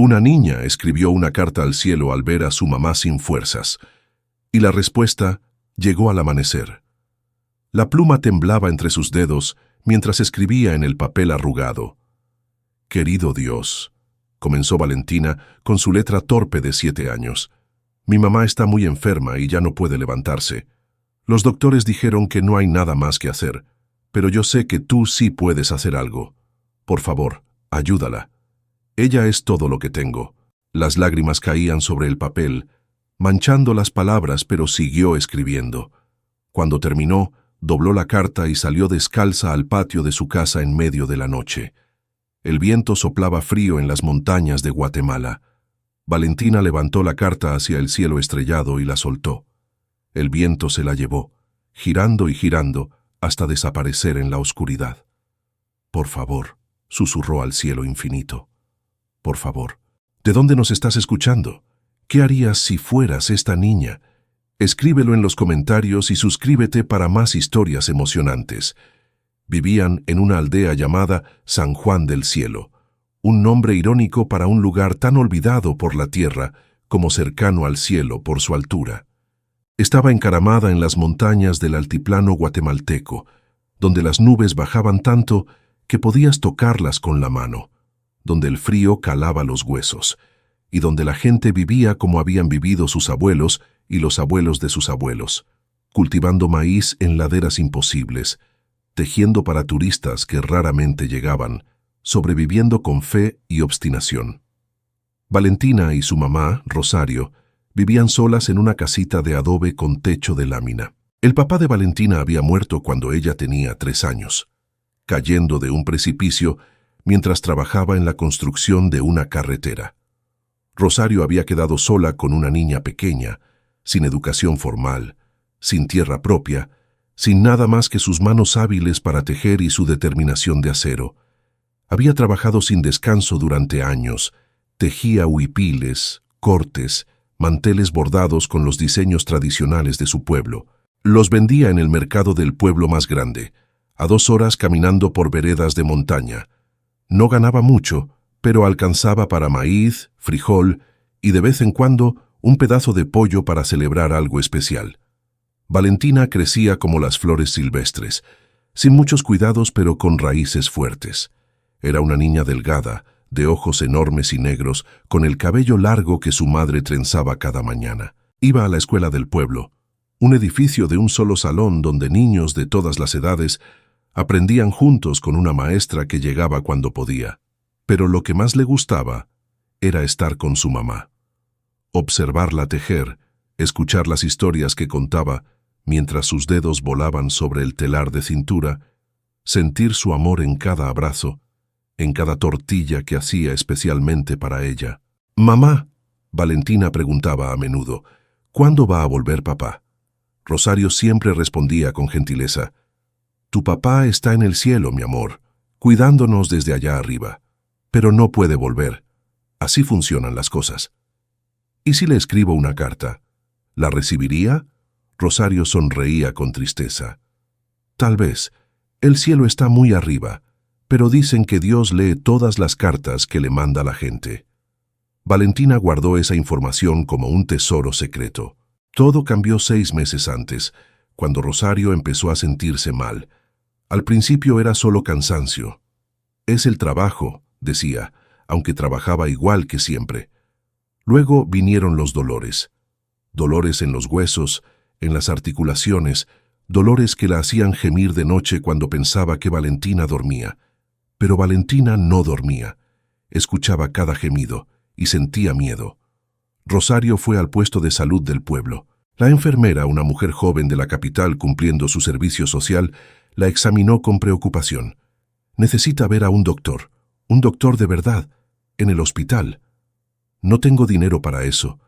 Una niña escribió una carta al cielo al ver a su mamá sin fuerzas, y la respuesta llegó al amanecer. La pluma temblaba entre sus dedos mientras escribía en el papel arrugado. «Querido Dios», comenzó Valentina con su letra torpe de 7 años. «Mi mamá está muy enferma y ya no puede levantarse. Los doctores dijeron que no hay nada más que hacer, pero yo sé que tú sí puedes hacer algo. Por favor, ayúdala. Ella es todo lo que tengo». Las lágrimas caían sobre el papel, manchando las palabras, pero siguió escribiendo. Cuando terminó, dobló la carta y salió descalza al patio de su casa en medio de la noche. El viento soplaba frío en las montañas de Guatemala. Valentina levantó la carta hacia el cielo estrellado y la soltó. El viento se la llevó, girando y girando, hasta desaparecer en la oscuridad. «Por favor», susurró al cielo infinito. «Por favor, ¿de dónde nos estás escuchando? ¿Qué harías si fueras esta niña? Escríbelo en los comentarios y suscríbete para más historias emocionantes». Vivían en una aldea llamada San Juan del Cielo, un nombre irónico para un lugar tan olvidado por la tierra como cercano al cielo por su altura. Estaba encaramada en las montañas del altiplano guatemalteco, donde las nubes bajaban tanto que podías tocarlas con la mano, donde el frío calaba los huesos, y donde la gente vivía como habían vivido sus abuelos y los abuelos de sus abuelos, cultivando maíz en laderas imposibles, tejiendo para turistas que raramente llegaban, sobreviviendo con fe y obstinación. Valentina y su mamá, Rosario, vivían solas en una casita de adobe con techo de lámina. El papá de Valentina había muerto cuando ella tenía 3 años, cayendo de un precipicio mientras trabajaba en la construcción de una carretera. Rosario había quedado sola con una niña pequeña, sin educación formal, sin tierra propia, sin nada más que sus manos hábiles para tejer y su determinación de acero. Había trabajado sin descanso durante años, tejía huipiles, cortes, manteles bordados con los diseños tradicionales de su pueblo. Los vendía en el mercado del pueblo más grande, a 2 horas caminando por veredas de montaña. No ganaba mucho, pero alcanzaba para maíz, frijol y de vez en cuando un pedazo de pollo para celebrar algo especial. Valentina crecía como las flores silvestres, sin muchos cuidados pero con raíces fuertes. Era una niña delgada, de ojos enormes y negros, con el cabello largo que su madre trenzaba cada mañana. Iba a la escuela del pueblo, un edificio de un solo salón donde niños de todas las edades aprendían juntos con una maestra que llegaba cuando podía. Pero lo que más le gustaba era estar con su mamá. Observarla tejer, escuchar las historias que contaba mientras sus dedos volaban sobre el telar de cintura, sentir su amor en cada abrazo, en cada tortilla que hacía especialmente para ella. «Mamá», Valentina preguntaba a menudo, «¿cuándo va a volver papá?». Rosario siempre respondía con gentileza, «Tu papá está en el cielo, mi amor, cuidándonos desde allá arriba, pero no puede volver. Así funcionan las cosas». «¿Y si le escribo una carta? ¿La recibiría?». Rosario sonreía con tristeza. «Tal vez. El cielo está muy arriba, pero dicen que Dios lee todas las cartas que le manda la gente». Valentina guardó esa información como un tesoro secreto. Todo cambió 6 meses antes, cuando Rosario empezó a sentirse mal. Al principio era solo cansancio. «Es el trabajo», decía, aunque trabajaba igual que siempre. Luego vinieron los dolores. Dolores en los huesos, en las articulaciones, dolores que la hacían gemir de noche cuando pensaba que Valentina dormía. Pero Valentina no dormía. Escuchaba cada gemido y sentía miedo. Rosario fue al puesto de salud del pueblo. La enfermera, una mujer joven de la capital cumpliendo su servicio social, la examinó con preocupación. «Necesita ver a un doctor de verdad, en el hospital». «No tengo dinero para eso».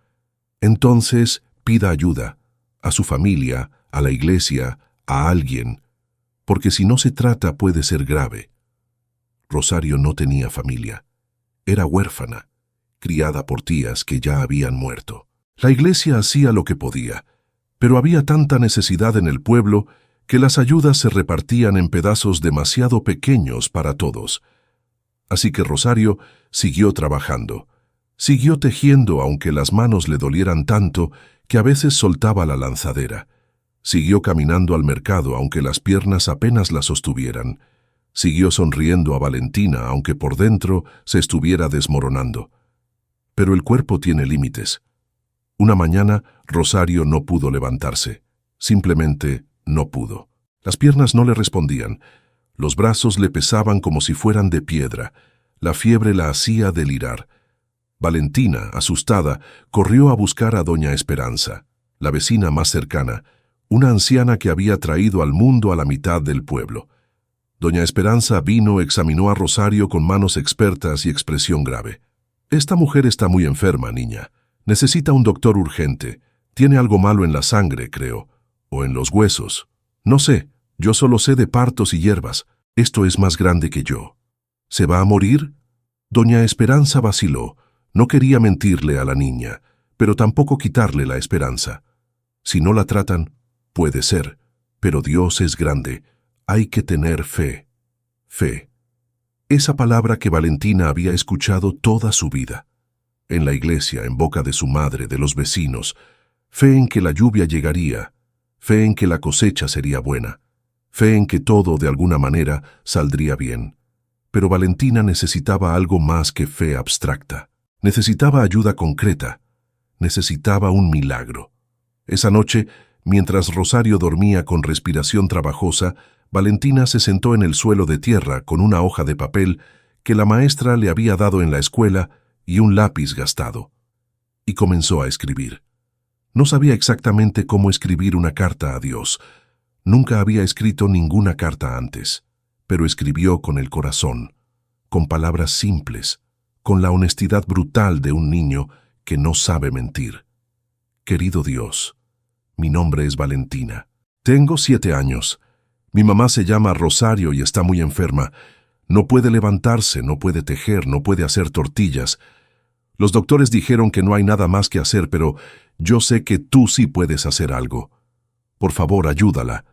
«Entonces, pida ayuda, a su familia, a la iglesia, a alguien, porque si no se trata puede ser grave». Rosario no tenía familia. Era huérfana, criada por tías que ya habían muerto. La iglesia hacía lo que podía, pero había tanta necesidad en el pueblo que las ayudas se repartían en pedazos demasiado pequeños para todos. Así que Rosario siguió trabajando, Siguió tejiendo aunque las manos le dolieran tanto que a veces soltaba la lanzadera. Siguió caminando al mercado aunque las piernas apenas la sostuvieran. Siguió sonriendo a Valentina aunque por dentro se estuviera desmoronando. Pero el cuerpo tiene límites. Una mañana, Rosario no pudo levantarse. Simplemente no pudo. Las piernas no le respondían. Los brazos le pesaban como si fueran de piedra. La fiebre la hacía delirar. Valentina, asustada, corrió a buscar a doña Esperanza, la vecina más cercana, una anciana que había traído al mundo a la mitad del pueblo. Doña Esperanza vino, examinó a Rosario con manos expertas y expresión grave. «Esta mujer está muy enferma, niña. Necesita un doctor urgente. Tiene algo malo en la sangre, creo. O en los huesos. No sé, yo solo sé de partos y hierbas. Esto es más grande que yo. ¿Se va a morir?» Doña Esperanza vaciló. No quería mentirle a la niña, pero tampoco quitarle la esperanza. Si no la tratan, puede ser, pero Dios es grande. Hay que tener fe. Fe. Esa palabra que Valentina había escuchado toda su vida. En la iglesia, en boca de su madre, de los vecinos. Fe en que la lluvia llegaría. Fe en que la cosecha sería buena. Fe en que todo, de alguna manera, saldría bien. Pero Valentina necesitaba algo más que fe abstracta. Necesitaba ayuda concreta. Necesitaba un milagro. Esa noche, mientras Rosario dormía con respiración trabajosa, Valentina se sentó en el suelo de tierra con una hoja de papel que la maestra le había dado en la escuela y un lápiz gastado. Y comenzó a escribir. No sabía exactamente cómo escribir una carta a Dios. Nunca había escrito ninguna carta antes, pero escribió con el corazón, con palabras simples, con la honestidad brutal de un niño que no sabe mentir. Querido Dios, mi nombre es Valentina. Tengo 7 años. Mi mamá se llama Rosario y está muy enferma. No puede levantarse, no puede tejer, no puede hacer tortillas. Los doctores dijeron que no hay nada más que hacer, pero yo sé que tú sí puedes hacer algo. Por favor, ayúdala.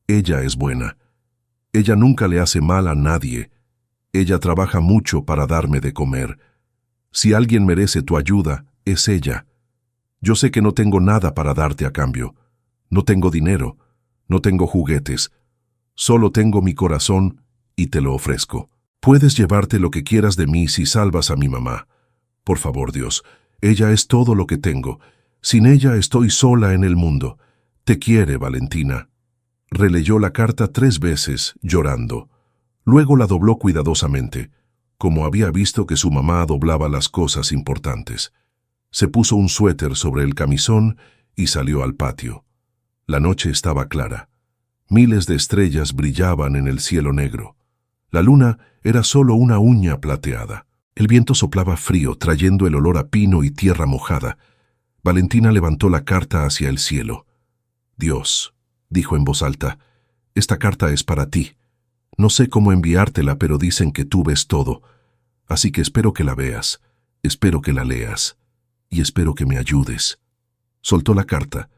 Ella es buena. Ella nunca le hace mal a nadie. Ella trabaja mucho para darme de comer. Si alguien merece tu ayuda, es ella. Yo sé que no tengo nada para darte a cambio. No tengo dinero, no tengo juguetes. Solo tengo mi corazón y te lo ofrezco. Puedes llevarte lo que quieras de mí si salvas a mi mamá. Por favor, Dios, ella es todo lo que tengo. Sin ella estoy sola en el mundo. Te quiere, Valentina. Releyó la carta 3 veces, llorando. Luego la dobló cuidadosamente, como había visto que su mamá doblaba las cosas importantes. Se puso un suéter sobre el camisón y salió al patio. La noche estaba clara. Miles de estrellas brillaban en el cielo negro. La luna era solo una uña plateada. El viento soplaba frío, trayendo el olor a pino y tierra mojada. Valentina levantó la carta hacia el cielo. «Dios», dijo en voz alta, «esta carta es para ti. No sé cómo enviártela, pero dicen que tú ves todo. Así que espero que la veas, espero que la leas, y espero que me ayudes». Soltó la carta.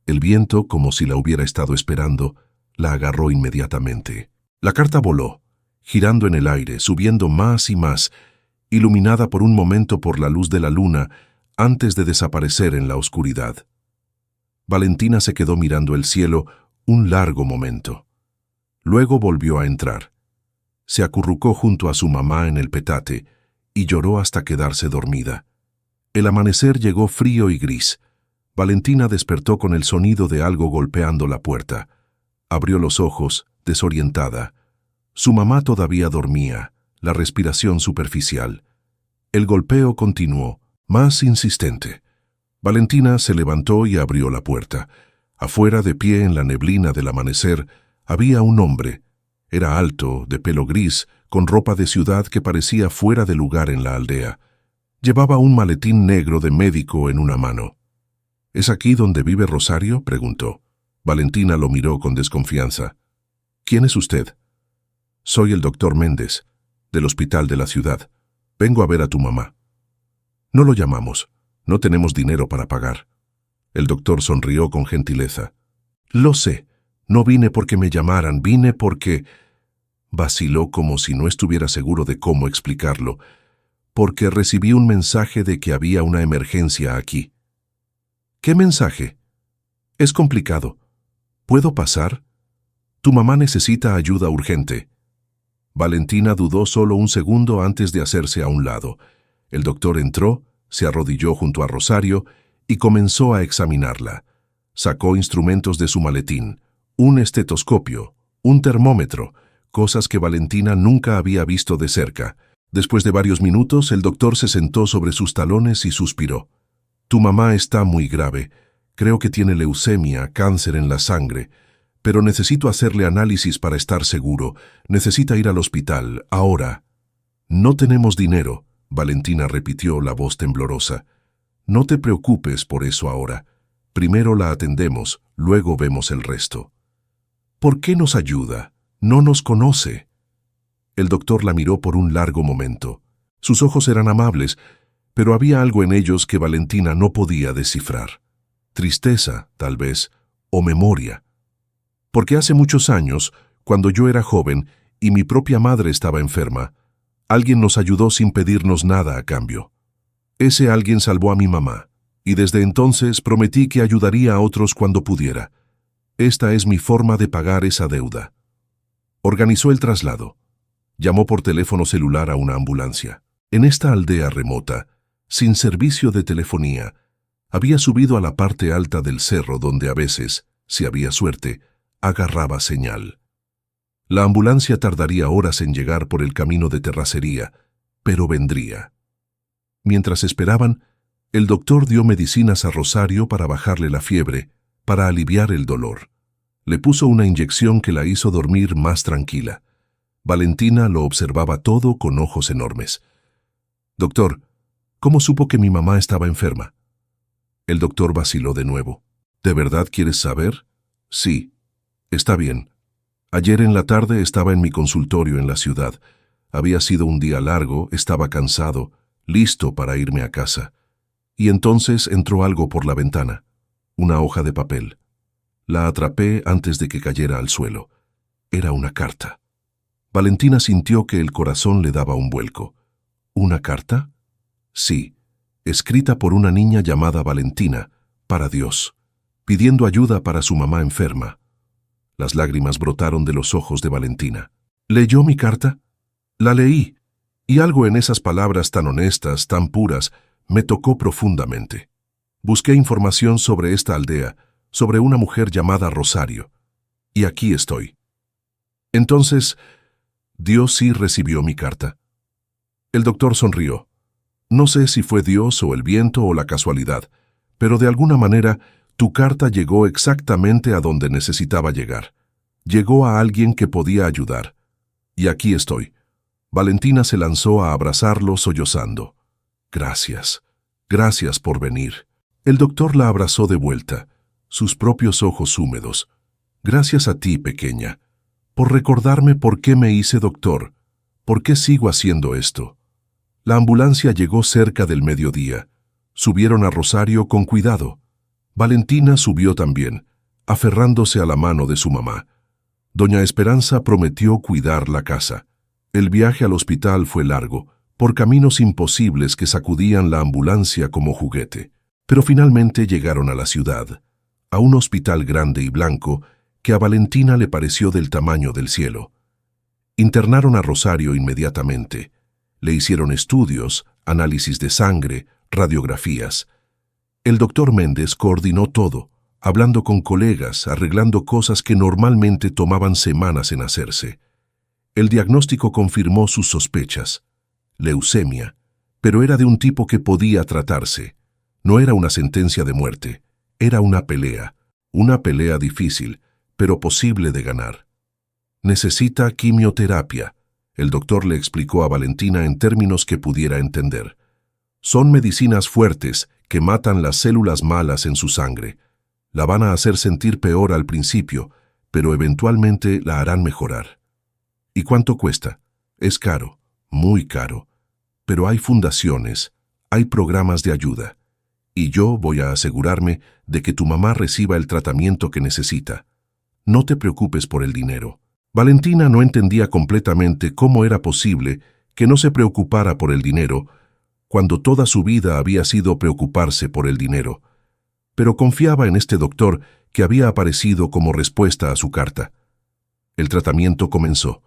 El viento, como si la hubiera estado esperando, la agarró inmediatamente. La carta voló, girando en el aire, subiendo más y más, iluminada por un momento por la luz de la luna, antes de desaparecer en la oscuridad. Valentina se quedó mirando el cielo un largo momento. Luego volvió a entrar. Se acurrucó junto a su mamá en el petate y lloró hasta quedarse dormida. El amanecer llegó frío y gris. Valentina despertó con el sonido de algo golpeando la puerta. Abrió los ojos, desorientada. Su mamá todavía dormía, la respiración superficial. El golpeo continuó, más insistente. Valentina se levantó y abrió la puerta. Afuera, de pie en la neblina del amanecer, había un hombre. Era alto, de pelo gris, con ropa de ciudad que parecía fuera de lugar en la aldea. Llevaba un maletín negro de médico en una mano. «¿Es aquí donde vive Rosario?», preguntó. Valentina lo miró con desconfianza. «¿Quién es usted?». «Soy el doctor Méndez, del hospital de la ciudad. Vengo a ver a tu mamá». «No lo llamamos. No tenemos dinero para pagar». El doctor sonrió con gentileza. «Lo sé. No vine porque me llamaran, vine porque...». Vaciló como si no estuviera seguro de cómo explicarlo. porque recibí un mensaje de que había una emergencia aquí. ¿Qué mensaje? Es complicado. ¿Puedo pasar? Tu mamá necesita ayuda urgente. Valentina dudó solo un segundo antes de hacerse a un lado. El doctor entró, se arrodilló junto a Rosario y comenzó a examinarla. Sacó instrumentos de su maletín, un estetoscopio, un termómetro, cosas que Valentina nunca había visto de cerca. Después de varios minutos, el doctor se sentó sobre sus talones y suspiró. Tu mamá está muy grave. Creo que tiene leucemia, cáncer en la sangre. Pero necesito hacerle análisis para estar seguro. Necesita ir al hospital, ahora. No tenemos dinero, Valentina repitió la voz temblorosa. No te preocupes por eso ahora. Primero la atendemos, luego vemos el resto. ¿Por qué nos ayuda? No nos conoce. El doctor la miró por un largo momento. Sus ojos eran amables, pero había algo en ellos que Valentina no podía descifrar. Tristeza, tal vez, o memoria. Porque hace muchos años, cuando yo era joven y mi propia madre estaba enferma, alguien nos ayudó sin pedirnos nada a cambio. Ese alguien salvó a mi mamá, y desde entonces prometí que ayudaría a otros cuando pudiera. Esta es mi forma de pagar esa deuda. Organizó el traslado. Llamó por teléfono celular a una ambulancia. En esta aldea remota, sin servicio de telefonía, había subido a la parte alta del cerro donde a veces, si había suerte, agarraba señal. La ambulancia tardaría horas en llegar por el camino de terracería, pero vendría. Mientras esperaban, el doctor dio medicinas a Rosario para bajarle la fiebre, para aliviar el dolor. Le puso una inyección que la hizo dormir más tranquila. Valentina lo observaba todo con ojos enormes. Doctor, ¿cómo supo que mi mamá estaba enferma? El doctor vaciló de nuevo. ¿De verdad quieres saber? Sí. Está bien. Ayer en la tarde estaba en mi consultorio en la ciudad. Había sido un día largo, estaba cansado, listo para irme a casa. Y entonces entró algo por la ventana. Una hoja de papel. La atrapé antes de que cayera al suelo. Era una carta. Valentina sintió que el corazón le daba un vuelco. ¿Una carta? Sí, escrita por una niña llamada Valentina, para Dios, pidiendo ayuda para su mamá enferma. Las lágrimas brotaron de los ojos de Valentina. ¿Leyó mi carta? La leí, y algo en esas palabras tan honestas, tan puras, me tocó profundamente. Busqué información sobre esta aldea, sobre una mujer llamada Rosario, y aquí estoy. Entonces, Dios sí recibió mi carta. El doctor sonrió. No sé si fue Dios o el viento o la casualidad, pero de alguna manera tu carta llegó exactamente a donde necesitaba llegar. Llegó a alguien que podía ayudar. Y aquí estoy. Valentina se lanzó a abrazarlo sollozando. Gracias. Gracias por venir. El doctor la abrazó de vuelta, sus propios ojos húmedos. Gracias a ti, pequeña, por recordarme por qué me hice doctor, por qué sigo haciendo esto. La ambulancia llegó cerca del mediodía. Subieron a Rosario con cuidado. Valentina subió también, aferrándose a la mano de su mamá. Doña Esperanza prometió cuidar la casa. El viaje al hospital fue largo, por caminos imposibles que sacudían la ambulancia como juguete. Pero finalmente llegaron a la ciudad, a un hospital grande y blanco que a Valentina le pareció del tamaño del cielo. Internaron a Rosario inmediatamente. Le hicieron estudios, análisis de sangre, radiografías. El doctor Méndez coordinó todo, hablando con colegas, arreglando cosas que normalmente tomaban semanas en hacerse. El diagnóstico confirmó sus sospechas. Leucemia, pero era de un tipo que podía tratarse. No era una sentencia de muerte, era una pelea difícil, pero posible de ganar. Necesita quimioterapia, el doctor le explicó a Valentina en términos que pudiera entender. Son medicinas fuertes que matan las células malas en su sangre. La van a hacer sentir peor al principio, pero eventualmente la harán mejorar. ¿Y cuánto cuesta? Es caro, muy caro. Pero hay fundaciones, hay programas de ayuda. Y yo voy a asegurarme de que tu mamá reciba el tratamiento que necesita. No te preocupes por el dinero. Valentina no entendía completamente cómo era posible que no se preocupara por el dinero, cuando toda su vida había sido preocuparse por el dinero. Pero confiaba en este doctor que había aparecido como respuesta a su carta. El tratamiento comenzó.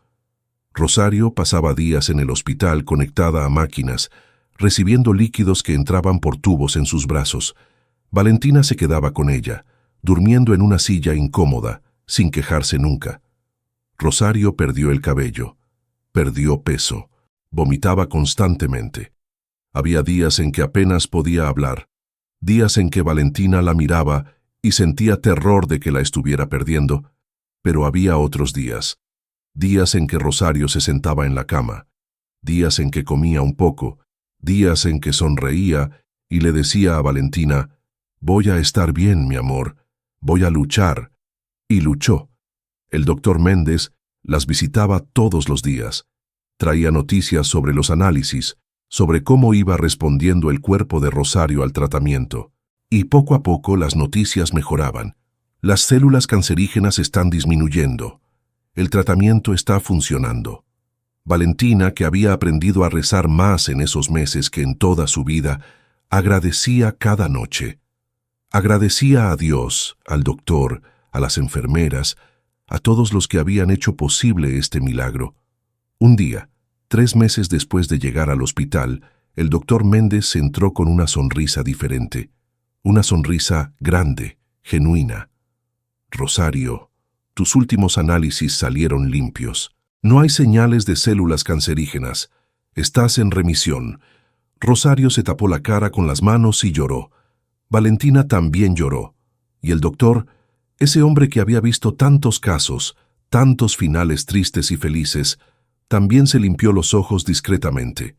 Rosario pasaba días en el hospital conectada a máquinas, recibiendo líquidos que entraban por tubos en sus brazos. Valentina se quedaba con ella, durmiendo en una silla incómoda, sin quejarse nunca. Rosario perdió el cabello, perdió peso, vomitaba constantemente. Había días en que apenas podía hablar, días en que Valentina la miraba y sentía terror de que la estuviera perdiendo, pero había otros días en que Rosario se sentaba en la cama, días en que comía un poco, días en que sonreía y le decía a Valentina: «Voy a estar bien, mi amor, voy a luchar». Y luchó. El doctor Méndez las visitaba todos los días. Traía noticias sobre los análisis, sobre cómo iba respondiendo el cuerpo de Rosario al tratamiento. Y poco a poco las noticias mejoraban. Las células cancerígenas están disminuyendo. El tratamiento está funcionando. Valentina, que había aprendido a rezar más en esos meses que en toda su vida, agradecía cada noche. Agradecía a Dios, al doctor, a las enfermeras, a todos los que habían hecho posible este milagro. Un día, 3 meses después de llegar al hospital, el doctor Méndez entró con una sonrisa diferente. Una sonrisa grande, genuina. «Rosario, tus últimos análisis salieron limpios. No hay señales de células cancerígenas. Estás en remisión». Rosario se tapó la cara con las manos y lloró. Valentina también lloró. Y el doctor, ese hombre que había visto tantos casos, tantos finales tristes y felices, también se limpió los ojos discretamente.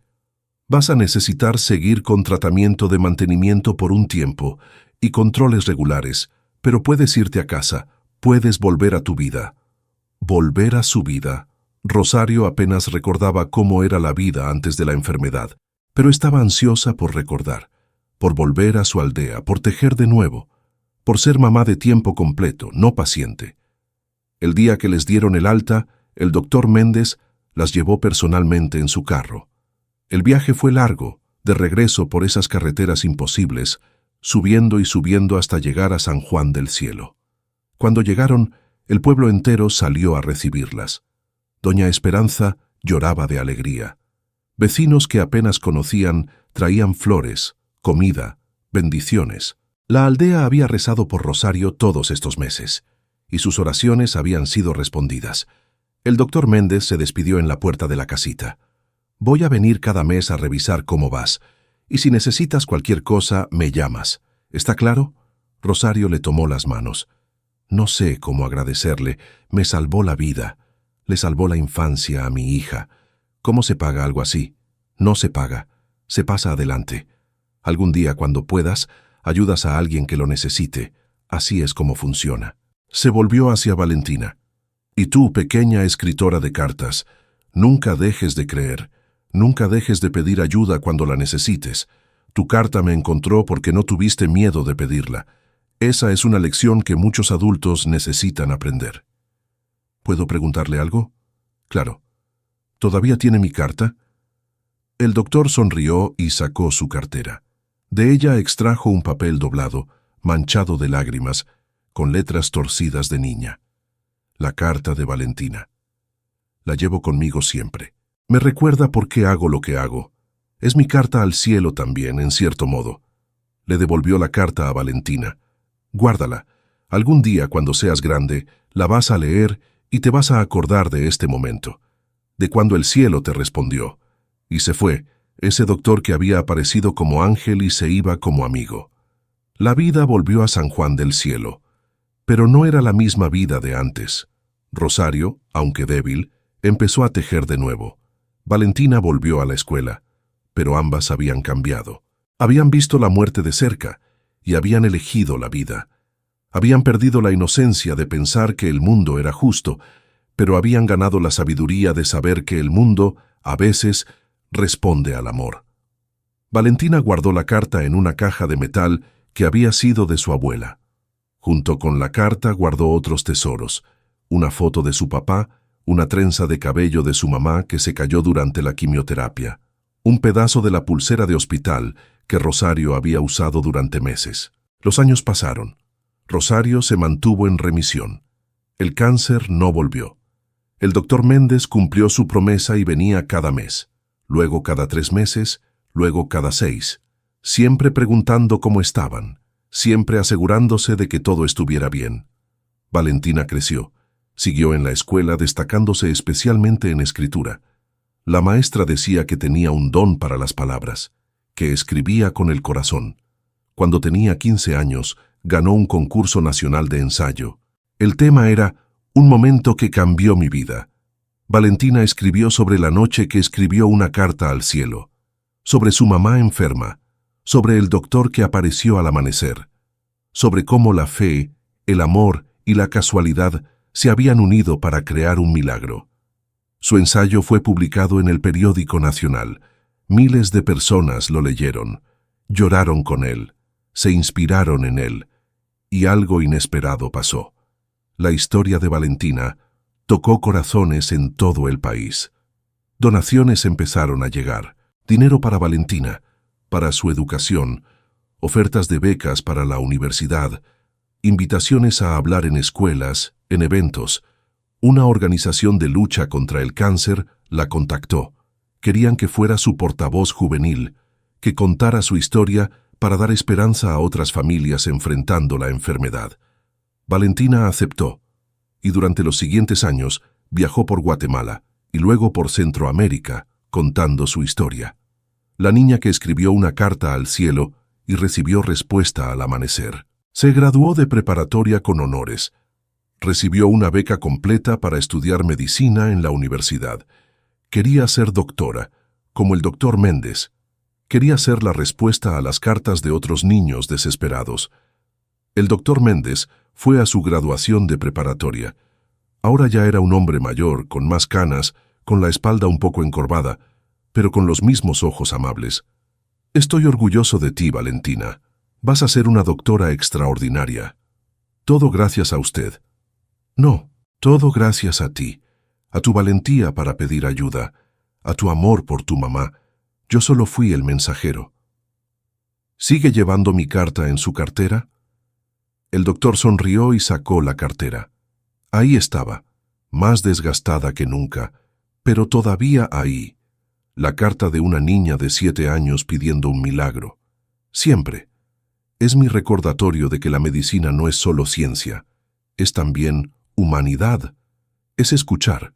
«Vas a necesitar seguir con tratamiento de mantenimiento por un tiempo y controles regulares, pero puedes irte a casa, puedes volver a tu vida». Volver a su vida. Rosario apenas recordaba cómo era la vida antes de la enfermedad, pero estaba ansiosa por recordar, por volver a su aldea, por tejer de nuevo, por ser mamá de tiempo completo, no paciente. El día que les dieron el alta, el doctor Méndez las llevó personalmente en su carro. El viaje fue largo, de regreso por esas carreteras imposibles, subiendo y subiendo hasta llegar a San Juan del Cielo. Cuando llegaron, el pueblo entero salió a recibirlas. Doña Esperanza lloraba de alegría. Vecinos que apenas conocían traían flores, comida, bendiciones. La aldea había rezado por Rosario todos estos meses, y sus oraciones habían sido respondidas. El doctor Méndez se despidió en la puerta de la casita. «Voy a venir cada mes a revisar cómo vas, y si necesitas cualquier cosa, me llamas. ¿Está claro?» Rosario le tomó las manos. «No sé cómo agradecerle. Me salvó la vida. Le salvó la infancia a mi hija. ¿Cómo se paga algo así? No se paga. Se pasa adelante. Algún día, cuando puedas, ayudas a alguien que lo necesite. Así es como funciona». Se volvió hacia Valentina. «Y tú, pequeña escritora de cartas, nunca dejes de creer. Nunca dejes de pedir ayuda cuando la necesites. Tu carta me encontró porque no tuviste miedo de pedirla. Esa es una lección que muchos adultos necesitan aprender». «¿Puedo preguntarle algo?» «Claro. ¿Todavía tiene mi carta?» El doctor sonrió y sacó su cartera. De ella extrajo un papel doblado, manchado de lágrimas, con letras torcidas de niña. La carta de Valentina. «La llevo conmigo siempre. Me recuerda por qué hago lo que hago. Es mi carta al cielo también, en cierto modo». Le devolvió la carta a Valentina. «Guárdala. Algún día, cuando seas grande, la vas a leer y te vas a acordar de este momento, de cuando el cielo te respondió». Y se fue, ese doctor que había aparecido como ángel y se iba como amigo. La vida volvió a San Juan del Cielo, pero no era la misma vida de antes. Rosario, aunque débil, empezó a tejer de nuevo. Valentina volvió a la escuela, pero ambas habían cambiado. Habían visto la muerte de cerca y habían elegido la vida. Habían perdido la inocencia de pensar que el mundo era justo, pero habían ganado la sabiduría de saber que el mundo, a veces, responde al amor. Valentina guardó la carta en una caja de metal que había sido de su abuela. Junto con la carta guardó otros tesoros: una foto de su papá, una trenza de cabello de su mamá que se cayó durante la quimioterapia, un pedazo de la pulsera de hospital que Rosario había usado durante meses. Los años pasaron. Rosario se mantuvo en remisión. El cáncer no volvió. El doctor Méndez cumplió su promesa y venía cada mes, luego cada 3 meses, luego cada 6, siempre preguntando cómo estaban, siempre asegurándose de que todo estuviera bien. Valentina creció, siguió en la escuela destacándose especialmente en escritura. La maestra decía que tenía un don para las palabras, que escribía con el corazón. Cuando tenía 15 años, ganó un concurso nacional de ensayo. El tema era un momento que cambió mi vida. Valentina escribió sobre la noche que escribió una carta al cielo, sobre su mamá enferma, sobre el doctor que apareció al amanecer, sobre cómo la fe, el amor y la casualidad se habían unido para crear un milagro. Su ensayo fue publicado en el periódico nacional. Miles de personas lo leyeron, lloraron con él, se inspiraron en él, y algo inesperado pasó. La historia de Valentina tocó corazones en todo el país. Donaciones empezaron a llegar, dinero para Valentina, para su educación, ofertas de becas para la universidad, invitaciones a hablar en escuelas, en eventos. Una organización de lucha contra el cáncer la contactó. Querían que fuera su portavoz juvenil, que contara su historia para dar esperanza a otras familias enfrentando la enfermedad. Valentina aceptó, y durante los siguientes años viajó por Guatemala y luego por Centroamérica, contando su historia. La niña que escribió una carta al cielo y recibió respuesta al amanecer. Se graduó de preparatoria con honores. Recibió una beca completa para estudiar medicina en la universidad. Quería ser doctora, como el doctor Méndez. Quería ser la respuesta a las cartas de otros niños desesperados. El doctor Méndez fue a su graduación de preparatoria. Ahora ya era un hombre mayor, con más canas, con la espalda un poco encorvada, pero con los mismos ojos amables. «Estoy orgulloso de ti, Valentina. Vas a ser una doctora extraordinaria. Todo gracias a usted». «No, todo gracias a ti, a tu valentía para pedir ayuda, a tu amor por tu mamá. Yo solo fui el mensajero». «¿Sigue llevando mi carta en su cartera?» El doctor sonrió y sacó la cartera. Ahí estaba, más desgastada que nunca, pero todavía ahí. La carta de una niña de 7 años pidiendo un milagro. Siempre. Es mi recordatorio de que la medicina no es solo ciencia, es también humanidad. Es escuchar,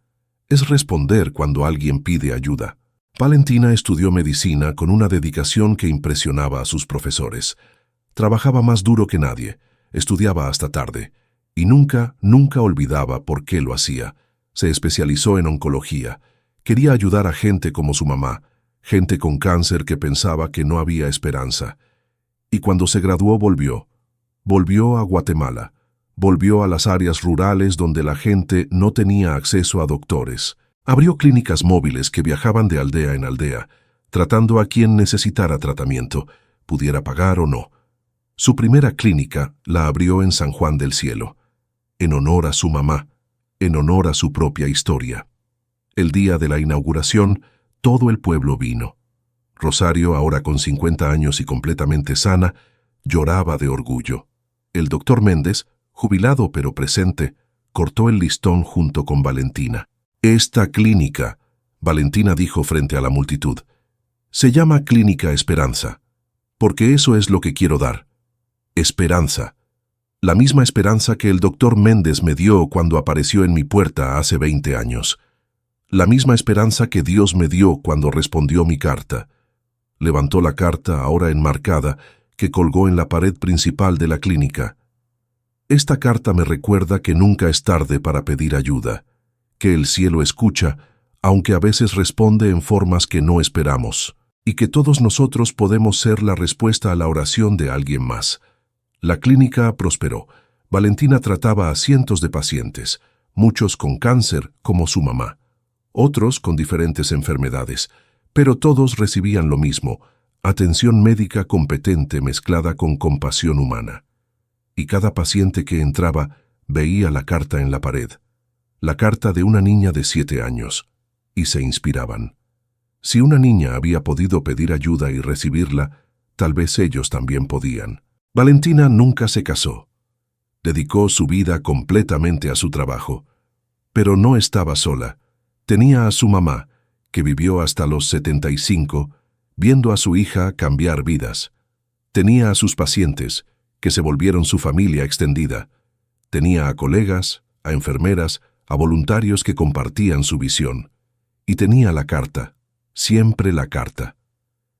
es responder cuando alguien pide ayuda. Valentina estudió medicina con una dedicación que impresionaba a sus profesores. Trabajaba más duro que nadie, estudiaba hasta tarde, y nunca olvidaba por qué lo hacía. Se especializó en oncología. Quería ayudar a gente como su mamá, gente con cáncer que pensaba que no había esperanza. Y cuando se graduó volvió a Guatemala, volvió a las áreas rurales donde la gente no tenía acceso a doctores. Abrió clínicas móviles que viajaban de aldea en aldea, tratando a quien necesitara tratamiento, pudiera pagar o no. Su primera clínica la abrió en San Juan del Cielo, en honor a su mamá, en honor a su propia historia. El día de la inauguración, todo el pueblo vino. Rosario, ahora con 50 años y completamente sana, lloraba de orgullo. El doctor Méndez, jubilado pero presente, cortó el listón junto con Valentina. «Esta clínica», Valentina dijo frente a la multitud, «se llama Clínica Esperanza, porque eso es lo que quiero dar. Esperanza. La misma esperanza que el doctor Méndez me dio cuando apareció en mi puerta hace 20 años. La misma esperanza que Dios me dio cuando respondió mi carta». Levantó la carta, ahora enmarcada, que colgó en la pared principal de la clínica. «Esta carta me recuerda que nunca es tarde para pedir ayuda, que el cielo escucha, aunque a veces responde en formas que no esperamos, y que todos nosotros podemos ser la respuesta a la oración de alguien más». La clínica prosperó. Valentina trataba a cientos de pacientes, muchos con cáncer, como su mamá, otros con diferentes enfermedades, pero todos recibían lo mismo, atención médica competente mezclada con compasión humana. Y cada paciente que entraba veía la carta en la pared, la carta de una niña de 7 años, y se inspiraban. Si una niña había podido pedir ayuda y recibirla, tal vez ellos también podían. Valentina nunca se casó. Dedicó su vida completamente a su trabajo. Pero no estaba sola. Tenía a su mamá, que vivió hasta los 75, viendo a su hija cambiar vidas. Tenía a sus pacientes, que se volvieron su familia extendida. Tenía a colegas, a enfermeras, a voluntarios que compartían su visión. Y tenía la carta, siempre la carta.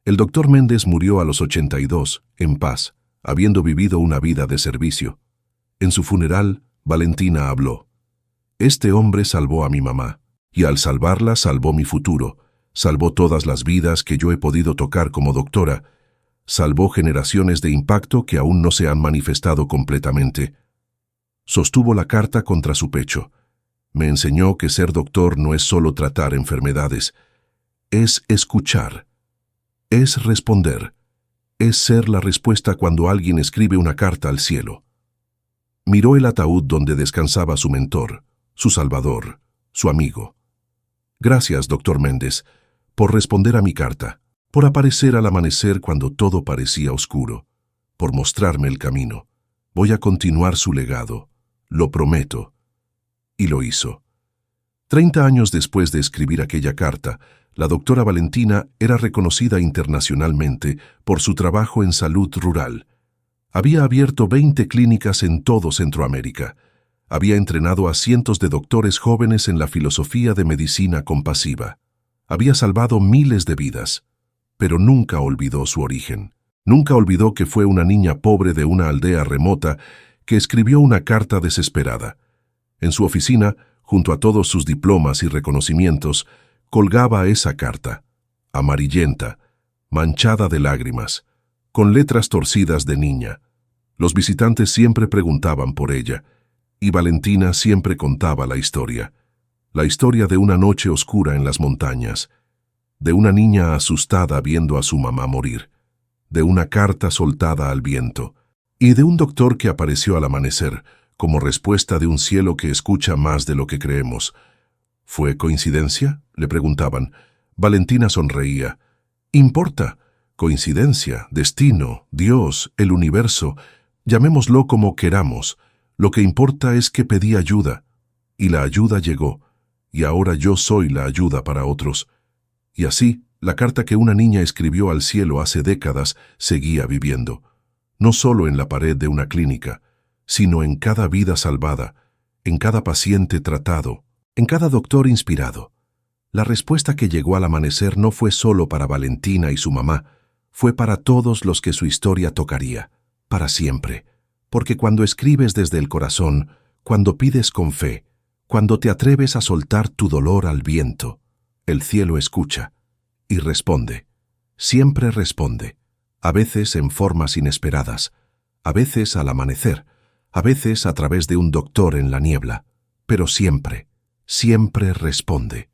El doctor Méndez murió a los 82, en paz, habiendo vivido una vida de servicio. En su funeral, Valentina habló. Este hombre salvó a mi mamá, y al salvarla salvó mi futuro, salvó todas las vidas que yo he podido tocar como doctora, salvó generaciones de impacto que aún no se han manifestado completamente. Sostuvo la carta contra su pecho. Me enseñó que ser doctor no es solo tratar enfermedades, es escuchar, es responder, es ser la respuesta cuando alguien escribe una carta al cielo. Miró el ataúd donde descansaba su mentor, su salvador, su amigo. Gracias, doctor Méndez, por responder a mi carta, por aparecer al amanecer cuando todo parecía oscuro, por mostrarme el camino. Voy a continuar su legado, lo prometo. Y lo hizo. 30 años después de escribir aquella carta, la doctora Valentina era reconocida internacionalmente por su trabajo en salud rural. Había abierto 20 clínicas en todo Centroamérica. Había entrenado a cientos de doctores jóvenes en la filosofía de medicina compasiva. Había salvado miles de vidas, pero nunca olvidó su origen. Nunca olvidó que fue una niña pobre de una aldea remota que escribió una carta desesperada. En su oficina, junto a todos sus diplomas y reconocimientos, colgaba esa carta, amarillenta, manchada de lágrimas, con letras torcidas de niña. Los visitantes siempre preguntaban por ella, y Valentina siempre contaba la historia de una noche oscura en las montañas, de una niña asustada viendo a su mamá morir, de una carta soltada al viento, y de un doctor que apareció al amanecer, como respuesta de un cielo que escucha más de lo que creemos. ¿Fue coincidencia?, le preguntaban. Valentina sonreía. Importa. Coincidencia, destino, Dios, el universo, llamémoslo como queramos. Lo que importa es que pedí ayuda, y la ayuda llegó, y ahora yo soy la ayuda para otros. Y así, la carta que una niña escribió al cielo hace décadas seguía viviendo, no solo en la pared de una clínica, sino en cada vida salvada, en cada paciente tratado, en cada doctor inspirado. La respuesta que llegó al amanecer no fue solo para Valentina y su mamá, fue para todos los que su historia tocaría, para siempre. Porque cuando escribes desde el corazón, cuando pides con fe, cuando te atreves a soltar tu dolor al viento, el cielo escucha y responde. Siempre responde, a veces en formas inesperadas, a veces al amanecer, a veces a través de un doctor en la niebla, pero siempre, siempre responde.